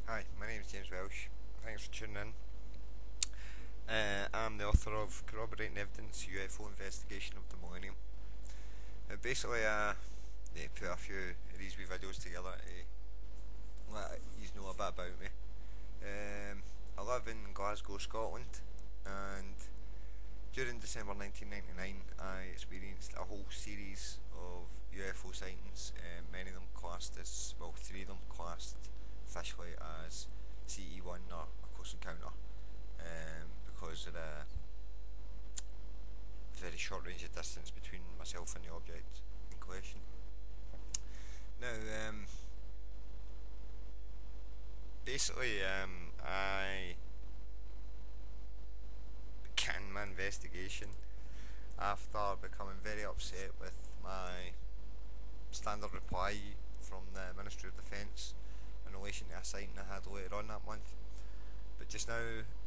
Hi, my name is James Welsh. Thanks for tuning in. I'm the author of Corroborating Evidence, UFO Investigation of the Millennium. Basically, put a few of these wee videos together to let you know a bit about me. I live in Glasgow, Scotland, and during December 1999 I experienced a whole series of UFO sightings, many of them classed as, well, three of them classed officially as CE1 or a close encounter, because of the very short range of distance between myself and the object in question. Now, basically, I began my investigation after becoming very upset with my standard reply from the Ministry of Defence in relation to a sighting I had later on that month. But just now,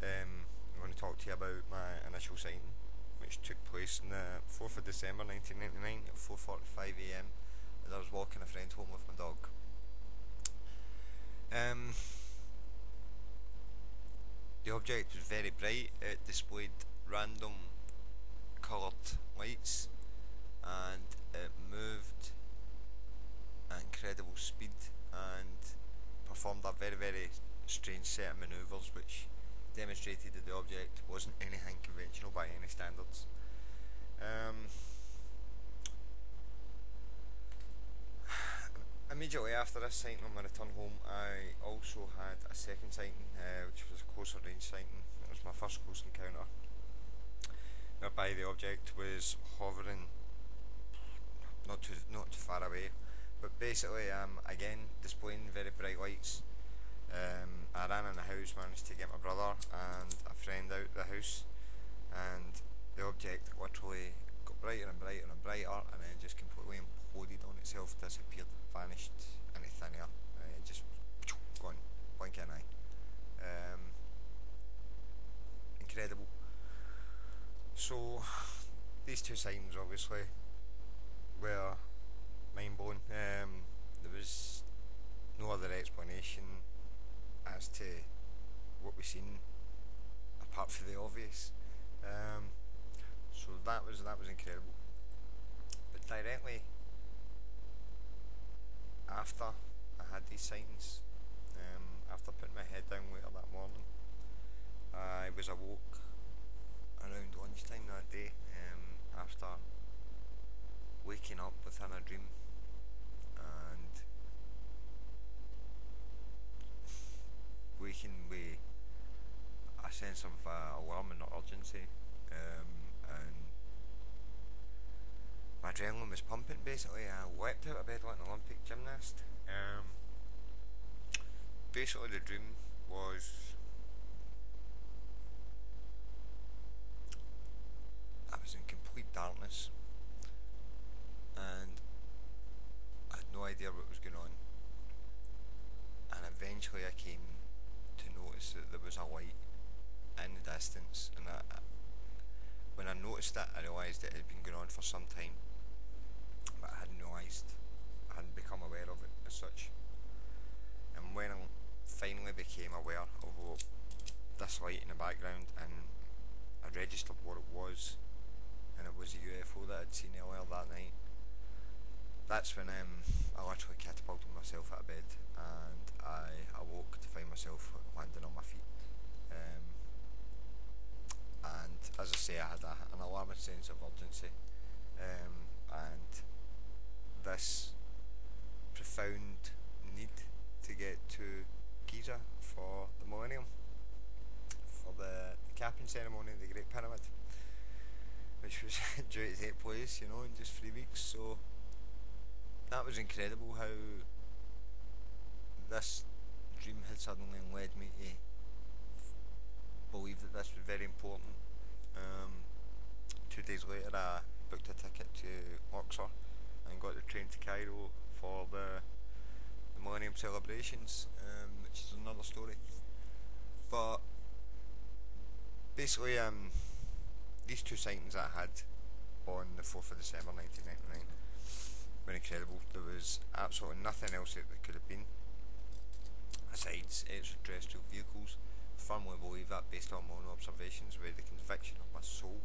I'm going to talk to you about my initial sighting, which took place on the 4th of December 1999 at 04.45 A.M. as I was walking a friend home with my dog. The object was very bright. It displayed random coloured lights, and it moved at incredible speed and performed a very, very strange set of manoeuvres which demonstrated that the object wasn't anything conventional by any standards. Immediately after this sighting on my return home, I also had a second sighting, which was a closer range sighting. It was my first close encounter, whereby the object was hovering not too far away, but basically again displaying very bright lights. I ran in the house, managed to get my brother and a friend out of the house, and the object literally got brighter and brighter and brighter, and then just completely imploded on itself, disappeared, vanished into thin air. Just gone, blink of an eye. Incredible. So these two sightings obviously were mind blowing. There was no other explanation as to what we seen apart from the obvious. So that was incredible. But directly after I had these sightings, after putting my head down later that morning, I was awoke around lunchtime that day, after waking up within a dream and waking with a sense of alarm and urgency, and my adrenaline was pumping. Basically, I leapt out of bed like an Olympic gymnast. Basically, the dream was I was in complete darkness, and I had no idea what was going on. And eventually, I came to notice that there was a light in the distance, and when I noticed it, I realised it had been going on for some time, but I hadn't become aware of it as such. And when I finally became aware of this light in the background, and I registered what it was, and it was a UFO that I'd seen earlier that night, that's when I literally catapulted myself out of bed, and I awoke to find myself landing on my feet. And as I say, I had an alarming sense of urgency, and this profound need to get to Giza for the Millennium, for the capping ceremony of the Great Pyramid, which was due to take place, in just 3 weeks. So that was incredible how this dream had suddenly led me to believe that this was very important. 2 days later, I booked a ticket to Luxor and got the train to Cairo for the Millennium celebrations, which is another story. But basically, these two sightings that I had on the 4th of December 1999 were incredible. There was absolutely nothing else that there could have been, aside these extraterrestrial vehicles. Firmly believe that based on my own observations with the conviction of my soul.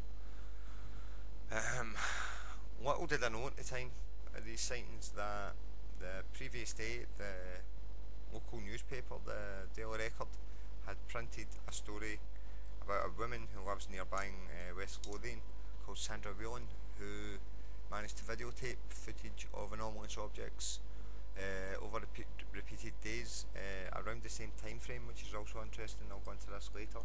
Little did I know at the time of these sightings that the previous day the local newspaper, the Daily Record, had printed a story about a woman who lives nearby in West Lothian called Sandra Whelan, who managed to videotape footage of anomalous objects over repeated days around the same time frame, which is also interesting. I'll go into this later.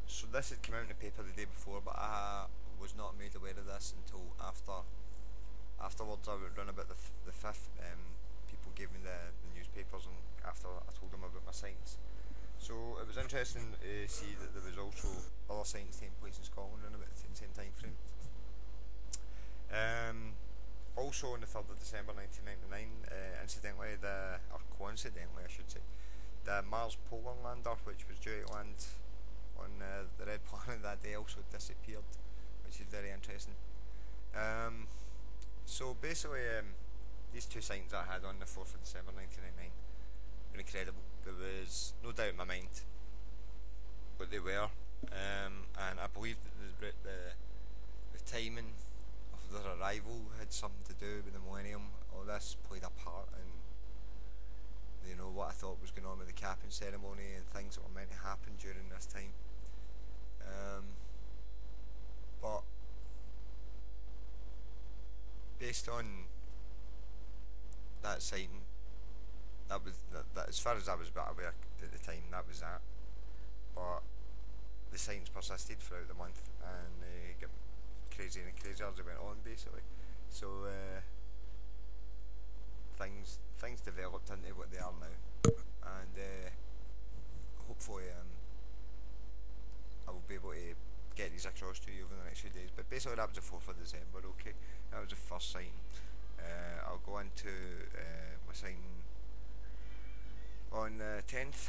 So this had come out in the paper the day before, but I was not made aware of this until afterwards. I would run about the 5th. People gave me the newspapers, and after I told them about my sightings. So it was interesting to see that there was also other sightings taking place in Scotland around about the same time frame. Also on the 3rd of December 1999, incidentally, or coincidentally I should say, the Mars Polar Lander, which was due to land on the Red Planet that day, also disappeared, which is very interesting. So basically, these two sightings I had on the 4th of December 1999 were incredible. There was no doubt in my mind what they were, and I believe that the timing of their arrival had something to do with the millennium. All this played a part in, you know, what I thought was going on with the capping ceremony and things that were meant to happen during this time. But based on that sighting, that was that as far as I was aware at the time, that was that. But the sightings persisted throughout the month, and got crazier and crazier as it went on, basically. So things developed into what they are now, and hopefully I will be able to get these across to you over the next few days. But basically that was the 4th of December, okay? That was the first sighting. I'll go into my sighting on the 10th